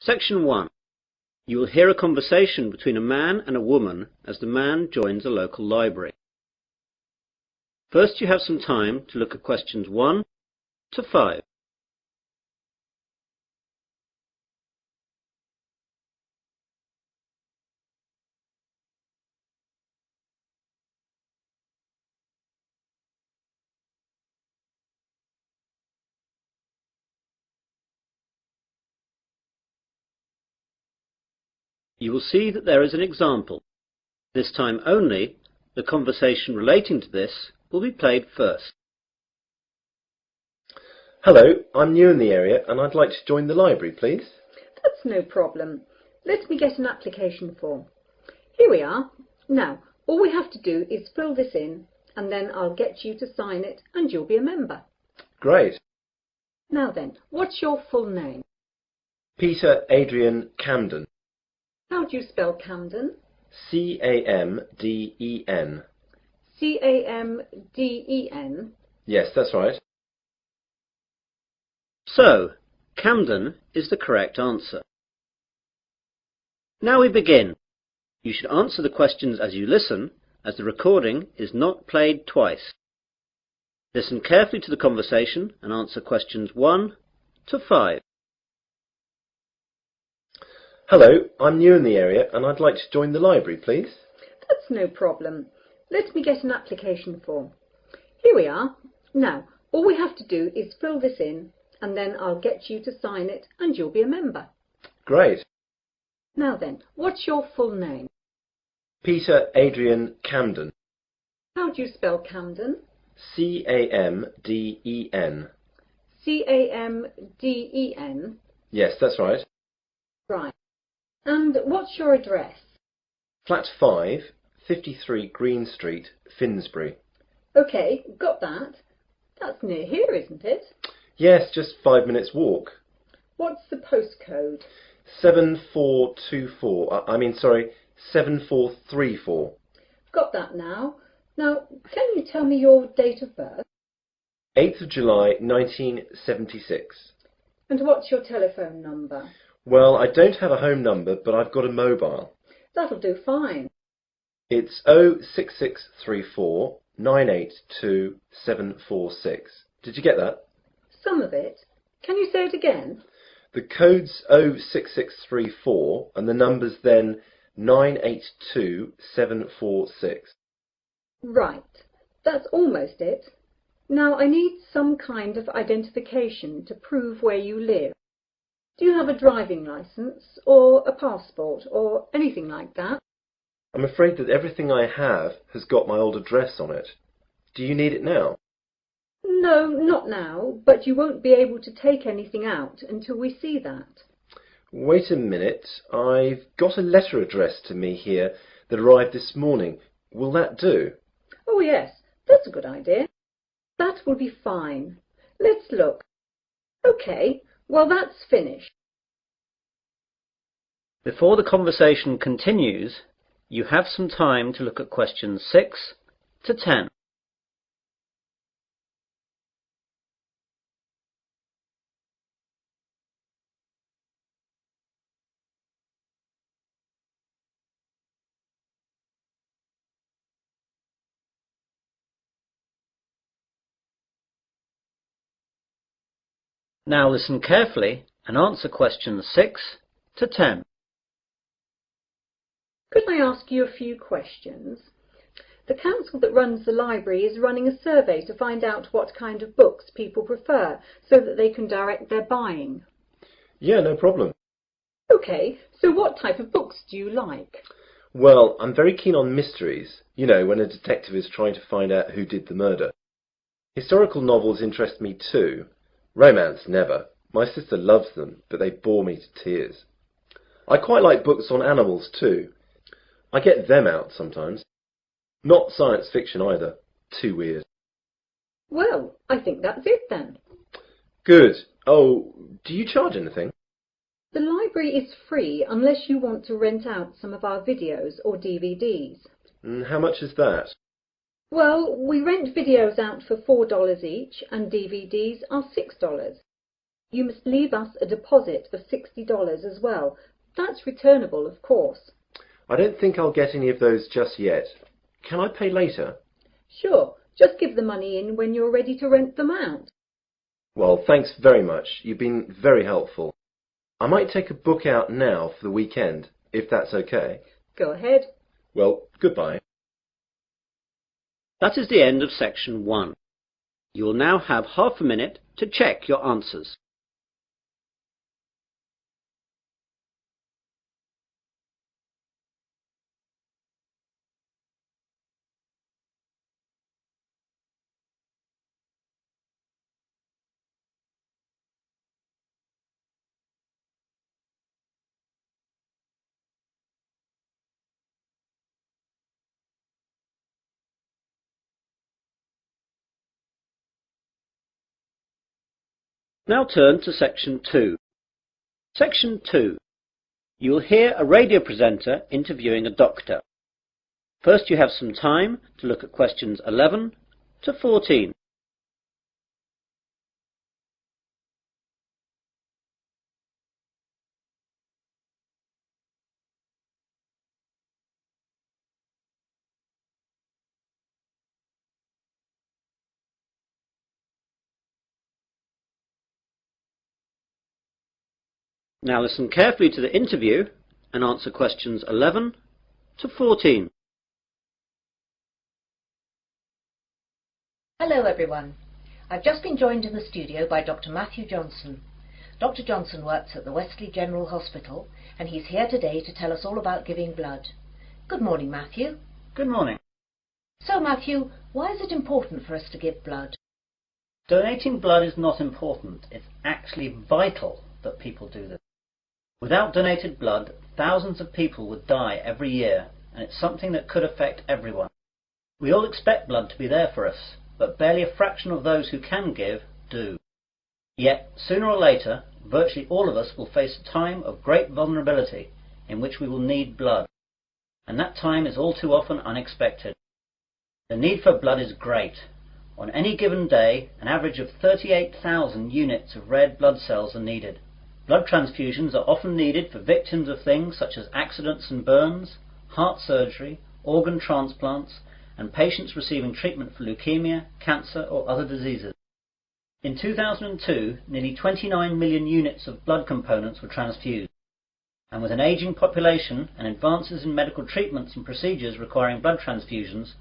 Section 1. You will hear a conversation between a man and a woman as the man joins a local library. First, you have some time to look at questions 1 to 5. You will see that there is an example. This time only, the conversation relating to this will be played first. Hello, I'm new in the area and I'd like to join the library, please. That's no problem. Let me get an application form. Here we are. Now, all we have to do is fill this in and then I'll get you to sign it and you'll be a member. Great. Now then, what's your full name? Peter Adrian Camden. How do you spell Camden? C-A-M-D-E-N. C-A-M-D-E-N? Yes, that's right. So, Camden is the correct answer. Now we begin. You should answer the questions as you listen, as the recording is not played twice. Listen carefully to the conversation and answer questions 1 to 5. Hello, I'm new in the area and I'd like to join the library, please. That's no problem. Let me get an application form. Here we are. Now, all we have to do is fill this in and then I'll get you to sign it and you'll be a member. Great. Now then, what's your full name? Peter Adrian Camden. How do you spell Camden? C-A-M-D-E-N. C-A-M-D-E-N? Yes, that's right. Right. And what's your address? Flat 5, 53 Green Street, Finsbury. OK, got that. That's near here, isn't it? Yes, just 5 minutes walk. What's the postcode? 7424. 7434. Got that now. Now, can you tell me your date of birth? 8th of July 1976. And what's your telephone number? Well, I don't have a home number, but I've got a mobile. That'll do fine. It's 06634 982 746. Did you get that? Some of it. Can you say it again? The code's 06634 and the number's then 982 746. Right. That's almost it. Now I need some kind of identification to prove where you live. Do you have a driving licence or a passport or anything like that? I'm afraid that everything I have has got my old address on it. Do you need it now? No, not now, but you won't be able to take anything out until we see that. Wait a minute. I've got a letter addressed to me here that arrived this morning. Will that do? Oh yes, that's a good idea. That will be fine. Let's look. OK, well that's finished. Before the conversation continues, you have some time to look at questions 6 to 10. Now listen carefully and answer questions 6 to 10. Could I ask you a few questions? The council that runs the library is running a survey to find out what kind of books people prefer so that they can direct their buying. Yeah, no problem. OK, so what type of books do you like? Well, I'm very keen on mysteries. You know, when a detective is trying to find out who did the murder. Historical novels interest me too. Romance, never. My sister loves them, but they bore me to tears. I quite like books on animals too. I get them out sometimes. Not science fiction either. Too weird. Well, I think that's it then. Good. Oh, do you charge anything? The library is free unless you want to rent out some of our videos or DVDs. How much is that? Well, we rent videos out for $4 each and DVDs are $6. You must leave us a deposit of $60 as well. That's returnable, of course. I don't think I'll get any of those just yet. Can I pay later? Sure, just give the money in when you're ready to rent them out. Well, thanks very much. You've been very helpful. I might take a book out now for the weekend, if that's okay. Go ahead. Well, goodbye. That is the end of section 1. You will now have half a minute to check your answers. Now turn to section 2. Section 2. You will hear a radio presenter interviewing a doctor. First you have some time to look at questions 11 to 14. Now listen carefully to the interview and answer questions 11 to 14. Hello everyone. I've just been joined in the studio by Dr. Matthew Johnson. Dr. Johnson works at the Westley General Hospital and he's here today to tell us all about giving blood. Good morning, Matthew. Good morning. So Matthew, why is it important for us to give blood? Donating blood is not important. It's actually vital that people do this. Without donated blood, thousands of people would die every year, and it's something that could affect everyone. We all expect blood to be there for us, but barely a fraction of those who can give do. Yet, sooner or later, virtually all of us will face a time of great vulnerability in which we will need blood, and that time is all too often unexpected. The need for blood is great. On any given day, an average of 38,000 units of red blood cells are needed. Blood transfusions are often needed for victims of things such as accidents and burns, heart surgery, organ transplants, and patients receiving treatment for leukemia, cancer or other diseases. In 2002, nearly 29 million units of blood components were transfused, and with an aging population and advances in medical treatments and procedures requiring blood transfusions,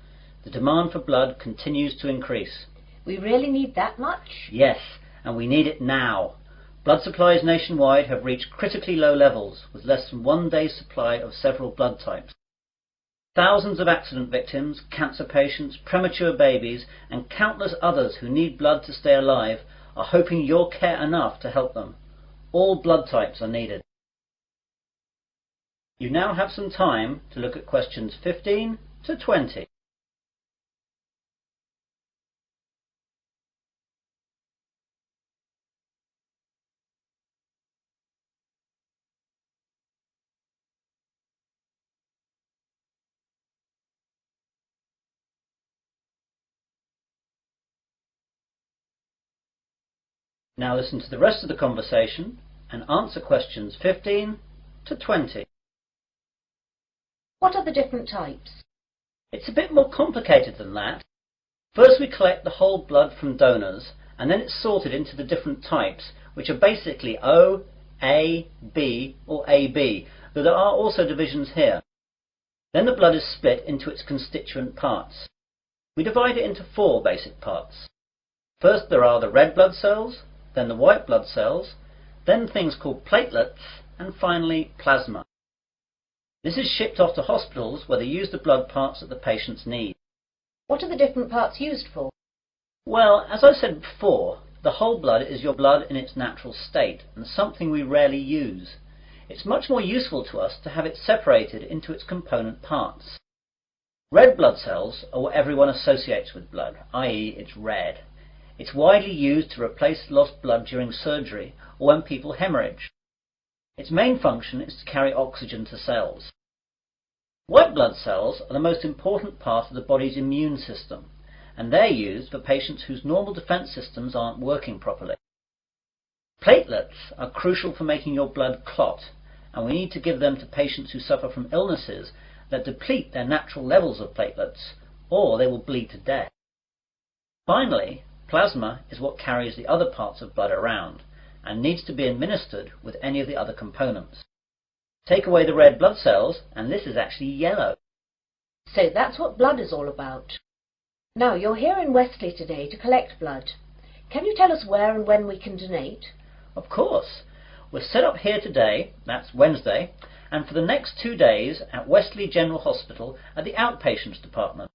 the demand for blood continues to increase. We really need that much? Yes, and we need it now. Blood supplies nationwide have reached critically low levels, with less than 1 day's supply of several blood types. Thousands of accident victims, cancer patients, premature babies, and countless others who need blood to stay alive are hoping you'll care enough to help them. All blood types are needed. You now have some time to look at questions 15 to 20. Now listen to the rest of the conversation and answer questions 15 to 20. What are the different types? It's a bit more complicated than that. First we collect the whole blood from donors, and then it's sorted into the different types, which are basically O, A, B or AB, though there are also divisions here. Then the blood is split into its constituent parts. We divide it into 4 basic parts. First there are the red blood cells, then the white blood cells, then things called platelets, and finally plasma. This is shipped off to hospitals where they use the blood parts that the patients need. What are the different parts used for? Well, as I said before, the whole blood is your blood in its natural state, and something we rarely use. It's much more useful to us to have it separated into its component parts. Red blood cells are what everyone associates with blood, i.e. it's red. It's widely used to replace lost blood during surgery or when people hemorrhage. Its main function is to carry oxygen to cells. White blood cells are the most important part of the body's immune system, and they're used for patients whose normal defense systems aren't working properly. Platelets are crucial for making your blood clot, and we need to give them to patients who suffer from illnesses that deplete their natural levels of platelets, or they will bleed to death. Finally, plasma is what carries the other parts of blood around, and needs to be administered with any of the other components. Take away the red blood cells, and this is actually yellow. So that's what blood is all about. Now, you're here in Westley today to collect blood. Can you tell us where and when we can donate? Of course. We're set up here today, that's Wednesday, and for the next 2 days at Westley General Hospital at the outpatients department.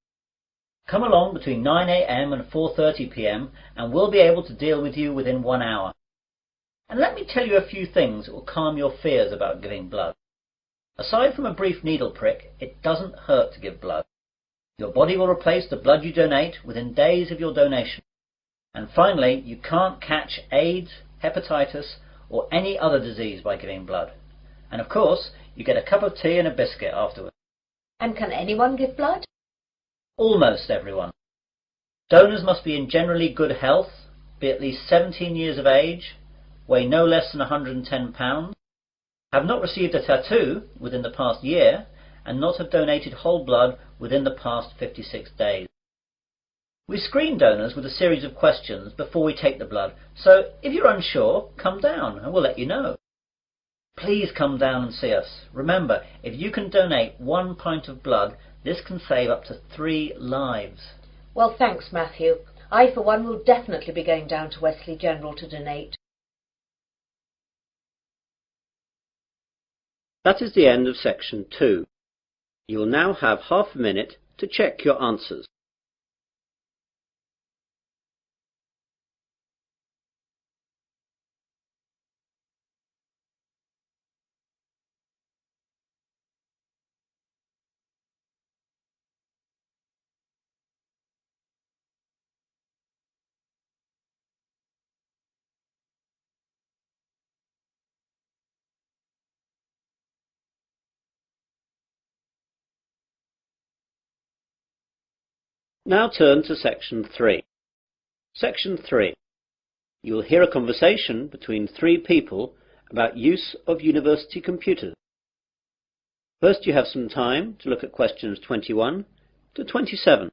Come along between 9 a.m. and 4:30 p.m. and we'll be able to deal with you within 1 hour. And let me tell you a few things that will calm your fears about giving blood. Aside from a brief needle prick, it doesn't hurt to give blood. Your body will replace the blood you donate within days of your donation. And finally, you can't catch AIDS, hepatitis, or any other disease by giving blood. And of course, you get a cup of tea and a biscuit afterwards. And can anyone give blood? Almost everyone. Donors must be in generally good health, be at least 17 years of age, weigh no less than 110 pounds, have not received a tattoo within the past year, and not have donated whole blood within the past 56 days. We screen donors with a series of questions before we take the blood, so if you're unsure, come down and we'll let you know. Please come down and see us. Remember, if you can donate 1 pint of blood, this can save up to 3 lives. Well, thanks, Matthew. I, for one, will definitely be going down to Westley General to donate. That is the end of section 2. You will now have half a minute to check your answers. Now turn to section 3. Section 3. You will hear a conversation between 3 people about use of university computers. First, you have some time to look at questions 21 to 27.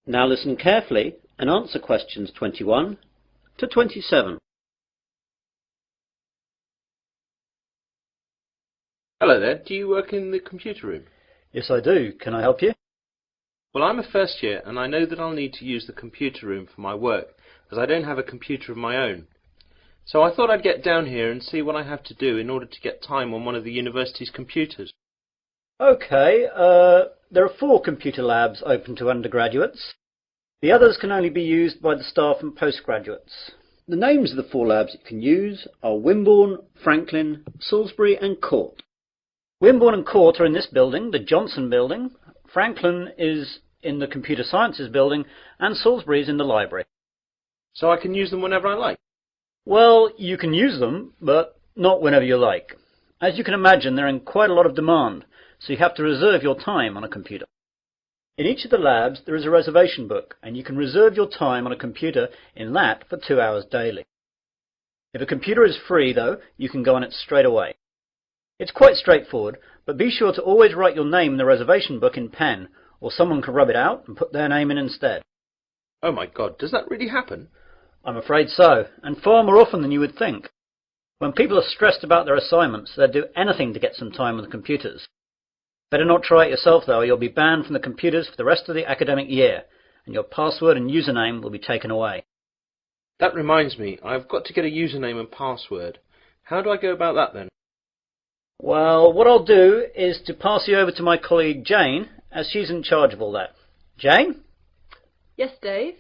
Now listen carefully and answer questions 21 to 27. Hello there, do you work in the computer room? Yes, I do. Can I help you? Well, I'm a first year and I know that I'll need to use the computer room for my work, as I don't have a computer of my own. So I thought I'd get down here and see what I have to do in order to get time on one of the university's computers. Okay, there are 4 computer labs open to undergraduates. The others can only be used by the staff and postgraduates. The names of the 4 labs you can use are Wimborne, Franklin, Salisbury and Court. Wimborne and Court are in this building, the Johnson building. Franklin is in the Computer Sciences building, and Salisbury is in the library. So I can use them whenever I like? Well, you can use them, but not whenever you like. As you can imagine, they're in quite a lot of demand, so you have to reserve your time on a computer. In each of the labs there is a reservation book, and you can reserve your time on a computer in that for 2 hours daily. If a computer is free, though, you can go on it straight away. It's quite straightforward, but be sure to always write your name in the reservation book in pen, or someone can rub it out and put their name in instead. Oh my God, does that really happen? I'm afraid so, and far more often than you would think. When people are stressed about their assignments, they'll do anything to get some time on the computers. Better not try it yourself, though, or you'll be banned from the computers for the rest of the academic year, and your password and username will be taken away. That reminds me, I've got to get a username and password. How do I go about that then? Well, what I'll do is to pass you over to my colleague Jane, as she's in charge of all that. Jane? Yes, Dave?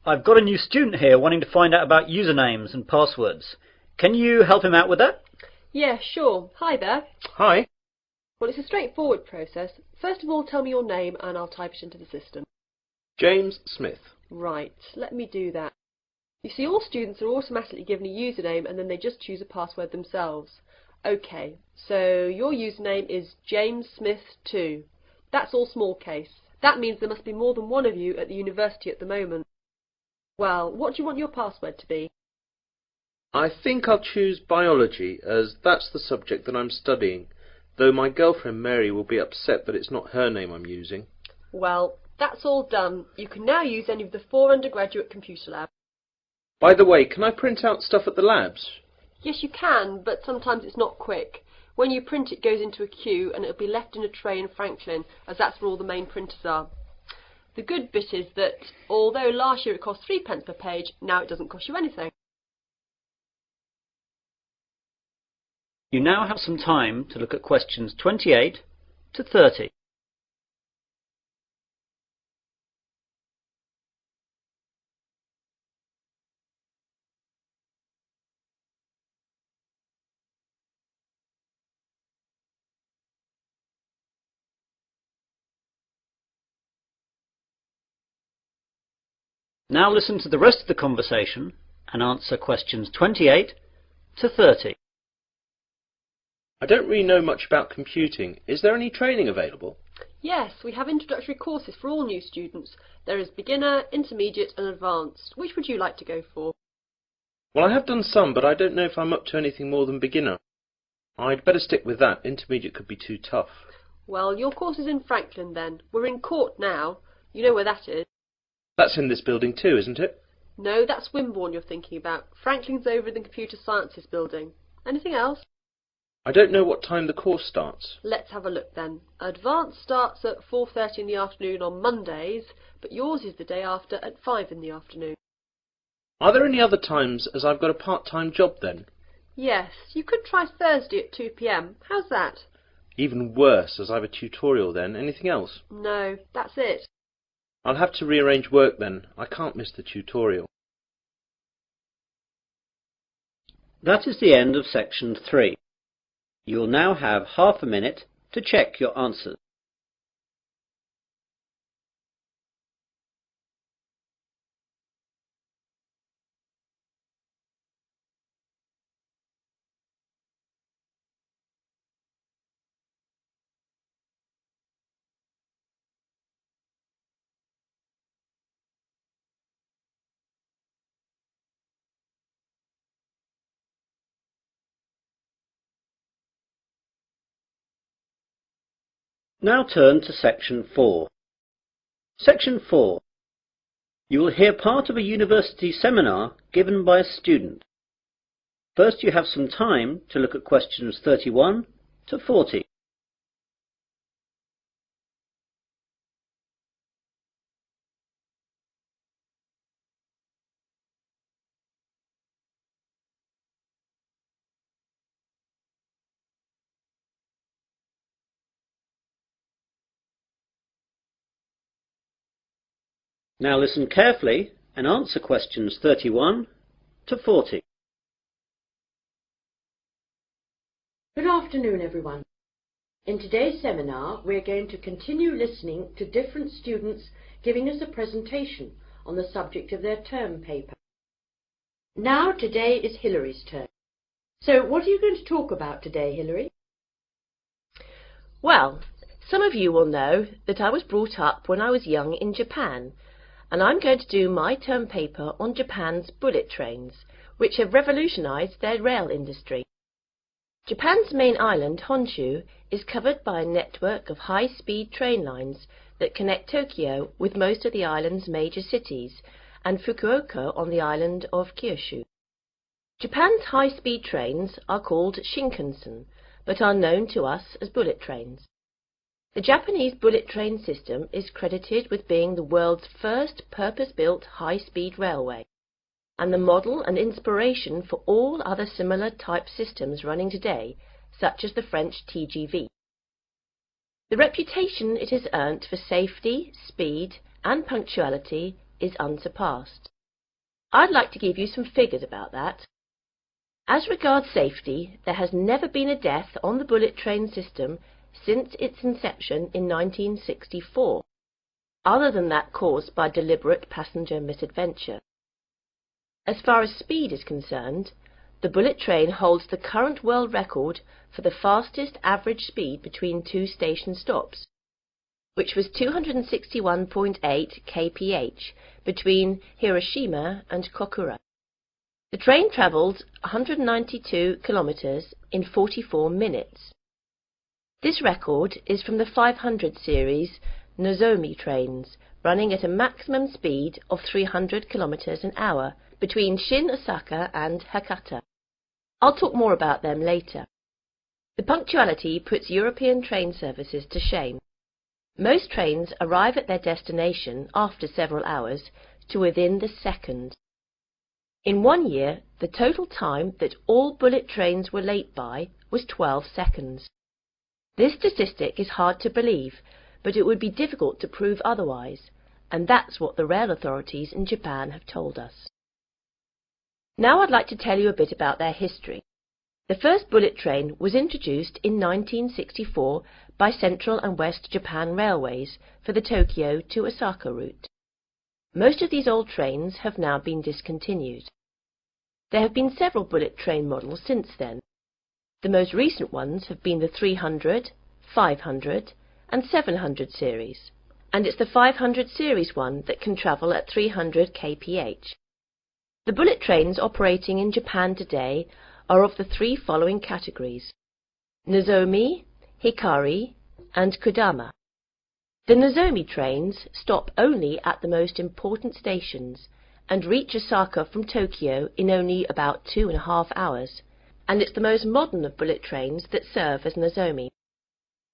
I've got a new student here wanting to find out about usernames and passwords. Can you help him out with that? Yeah, sure. Hi there. Hi. Well, it's a straightforward process. First of all, tell me your name and I'll type it into the system. James Smith. Right, let me do that. You see, all students are automatically given a username and then they just choose a password themselves. OK, so your username is James Smith 2. That's all small case. That means there must be more than one of you at the university at the moment. Well, what do you want your password to be? I think I'll choose biology, as that's the subject that I'm studying, though my girlfriend Mary will be upset that it's not her name I'm using. Well, that's all done. You can now use any of the 4 undergraduate computer labs. By the way, can I print out stuff at the labs? Yes, you can, but sometimes it's not quick. When you print, it goes into a queue and it'll be left in a tray in Franklin, as that's where all the main printers are. The good bit is that, although last year it cost 3p per page, now it doesn't cost you anything. You now have some time to look at questions 28 to 30. Now listen to the rest of the conversation and answer questions 28 to 30. I don't really know much about computing. Is there any training available? Yes, we have introductory courses for all new students. There is beginner, intermediate and advanced. Which would you like to go for? Well, I have done some, but I don't know if I'm up to anything more than beginner. I'd better stick with that. Intermediate could be too tough. Well, your course is in Franklin then. We're in Court now. You know where that is. That's in this building too, isn't it? No, that's Wimborne you're thinking about. Franklin's over in the Computer Sciences building. Anything else? I don't know what time the course starts. Let's have a look then. Advanced starts at 4:30 in the afternoon on Mondays, but yours is the day after at 5 in the afternoon. Are there any other times, as I've got a part-time job then? Yes, you could try Thursday at 2 p.m. How's that? Even worse, as I've a tutorial then. Anything else? No, that's it. I'll have to rearrange work then. I can't miss the tutorial. That is the end of section 3. You will now have half a minute to check your answers. Now turn to section 4. Section 4. You will hear part of a university seminar given by a student. First you have some time to look at questions 31 to 40. Now listen carefully and answer questions 31 to 40. Good afternoon, everyone. In today's seminar, we're going to continue listening to different students giving us a presentation on the subject of their term paper. Now, today is Hillary's turn. So, what are you going to talk about today, Hillary? Well, some of you will know that I was brought up when I was young in Japan, and I'm going to do my term paper on Japan's bullet trains, which have revolutionized their rail industry. Japan's main island, Honshu, is covered by a network of high-speed train lines that connect Tokyo with most of the island's major cities and Fukuoka on the island of Kyushu. Japan's high-speed trains are called Shinkansen, but are known to us as bullet trains. The Japanese bullet train system is credited with being the world's first purpose-built high-speed railway, and the model and inspiration for all other similar type systems running today, such as the French TGV. The reputation it has earned for safety, speed, and punctuality is unsurpassed. I'd like to give you some figures about that. As regards safety, there has never been a death on the bullet train system since its inception in 1964. other than that caused by deliberate passenger misadventure. As far as speed is concerned, the bullet train holds the current world record for the fastest average speed between two station stops, which was 261.8 kph between Hiroshima and Kokura. The train travelled 192 kilometres in 44 minutes. This record is from the 500 series Nozomi trains, running at a maximum speed of 300 kilometres an hour between Shin Osaka and Hakata. I'll talk more about them later. The punctuality puts European train services to shame. Most trains arrive at their destination after several hours to within the second. In 1 year, the total time that all bullet trains were late by was 12 seconds. This statistic is hard to believe, but it would be difficult to prove otherwise, and that's what the rail authorities in Japan have told us. Now I'd like to tell you a bit about their history. The first bullet train was introduced in 1964 by Central and West Japan Railways for the Tokyo to Osaka route. Most of these old trains have now been discontinued. There have been several bullet train models since then. The most recent ones have been the 300, 500 and 700 series, and it's the 500 series one that can travel at 300 kph. The bullet trains operating in Japan today are of the three following categories: Nozomi, Hikari and Kodama. The Nozomi trains stop only at the most important stations and reach Osaka from Tokyo in only about 2.5 hours, and it's the most modern of bullet trains that serve as Nozomi.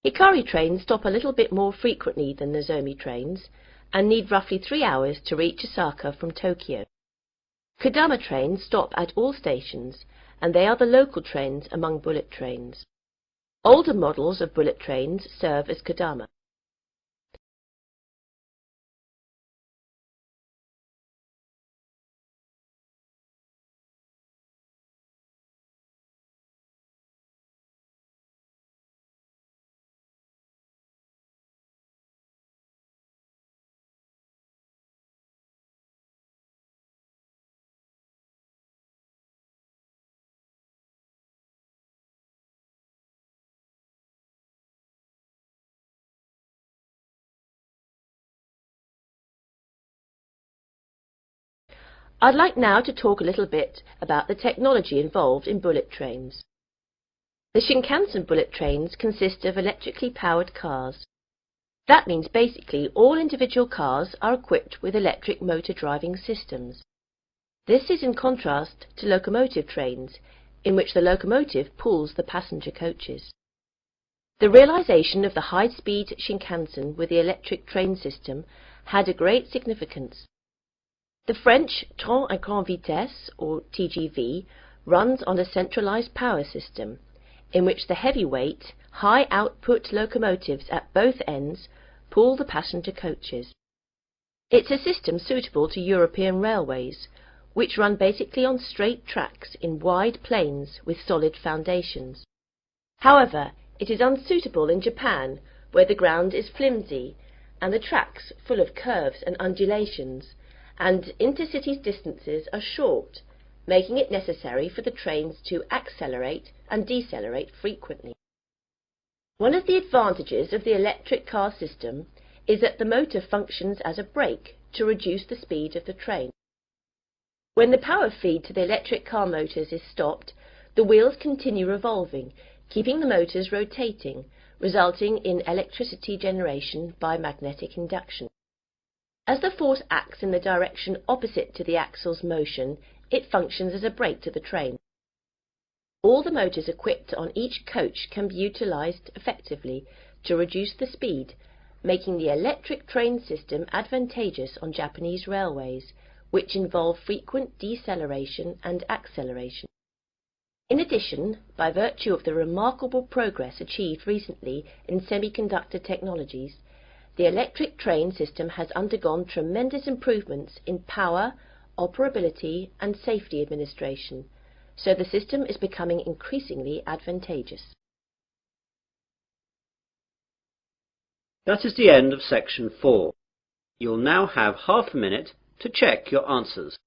Hikari trains stop a little bit more frequently than Nozomi trains and need roughly 3 hours to reach Osaka from Tokyo. Kodama trains stop at all stations, and they are the local trains among bullet trains. Older models of bullet trains serve as Kodama. I'd like now to talk a little bit about the technology involved in bullet trains. The Shinkansen bullet trains consist of electrically powered cars. That means basically all individual cars are equipped with electric motor driving systems. This is in contrast to locomotive trains, in which the locomotive pulls the passenger coaches. The realization of the high-speed Shinkansen with the electric train system had a great significance. The French Train à Grande Vitesse, or TGV, runs on a centralized power system, in which the heavyweight, high-output locomotives at both ends pull the passenger coaches. It's a system suitable to European railways, which run basically on straight tracks in wide plains with solid foundations. However, it is unsuitable in Japan, where the ground is flimsy and the tracks full of curves and undulations, and intercity distances are short, making it necessary for the trains to accelerate and decelerate frequently. One of the advantages of the electric car system is that the motor functions as a brake to reduce the speed of the train. When the power feed to the electric car motors is stopped, the wheels continue revolving, keeping the motors rotating, resulting in electricity generation by magnetic induction. As the force acts in the direction opposite to the axle's motion, it functions as a brake to the train. All the motors equipped on each coach can be utilized effectively to reduce the speed, making the electric train system advantageous on Japanese railways, which involve frequent deceleration and acceleration. In addition, by virtue of the remarkable progress achieved recently in semiconductor technologies, the electric train system has undergone tremendous improvements in power, operability and safety administration, so the system is becoming increasingly advantageous. That is the end of section 4. You'll now have half a minute to check your answers.